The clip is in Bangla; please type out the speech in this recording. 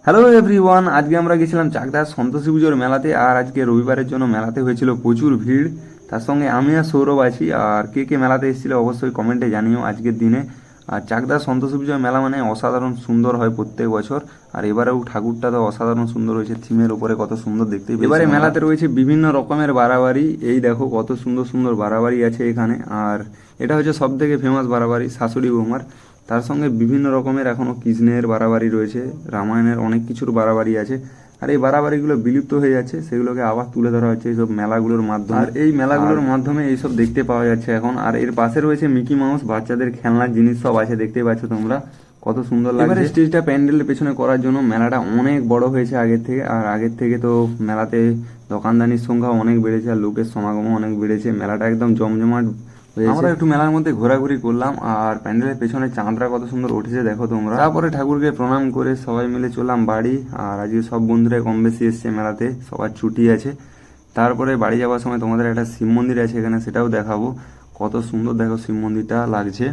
হ্যালো এভরিওয়ান, আজকে আমরা গেছিলাম চাকদার সন্তোষী পুজোর মেলাতে। আর আজকে রবিবারের জন্য মেলাতে হয়েছিল প্রচুর ভিড়। তার সঙ্গে আমি আর সৌরভ আছি। আর কে কে মেলাতে এসেছিল অবশ্যই কমেন্টে জানিও আজকের দিনে। আর চাকদার সন্তোষী পুজোর মেলা মানে অসাধারণ সুন্দর হয় প্রত্যেক বছর। আর এবারেও ঠাকুরটা তো অসাধারণ সুন্দর হয়েছে, থিমের উপরে কত সুন্দর দেখতে পেয়েছি। এবারে মেলাতে রয়েছে বিভিন্ন রকমের বাড়াবাড়ি। এই দেখো কত সুন্দর সুন্দর বাড়াবাড়ি আছে এখানে। আর এটা হচ্ছে সব থেকে ফেমাস বাড়াবাড়ি শাশুড়ি বৌমার। তার সঙ্গে বিভিন্ন রকমের এখনও কৃষ্ণের বাড়াবাড়ি রয়েছে, রামায়ণের অনেক কিছুর বাড়াবাড়ি আছে। আর এই বাড়াবাড়িগুলো বিলুপ্ত হয়ে যাচ্ছে, সেগুলোকে আবার তুলে ধরা হচ্ছে এইসব মেলাগুলোর মাধ্যমে। আর এই মেলাগুলোর মাধ্যমে এইসব দেখতে পাওয়া যাচ্ছে এখন। আর এর পাশে রয়েছে মিকি মাউস, বাচ্চাদের খেলনার জিনিস সব আছে, দেখতে পাচ্ছ তোমরা কত সুন্দর লাগছে। এবারে স্টেজটা প্যান্ডেলের পেছনে করার জন্য মেলাটা অনেক বড় হয়েছে আগের থেকে। আর আগের থেকে তো মেলাতে দোকানদানির সংখ্যা অনেক বেড়েছে, আর লোকের সমাগমও অনেক বেড়েছে। মেলাটা একদম জমজমাট হয়েছে। আমরা একটু মেলার মধ্যে ঘোরাঘুরি করলাম। আর প্যান্ডেলের পেছনে চাঁদরা কত সুন্দর উঠেছে দেখো তোমরা। তারপরে ঠাকুরকে প্রণাম করে সবাই মিলে চললাম বাড়ি। আর আজকে সব বন্ধুরাই কম বেশি এসছে মেলাতে, সবার ছুটি আছে। তারপরে বাড়ি যাওয়ার সময় তোমাদের একটা শিব মন্দির আছে এখানে, সেটাও দেখাবো। কত সুন্দর দেখো শিব মন্দিরটা লাগছে।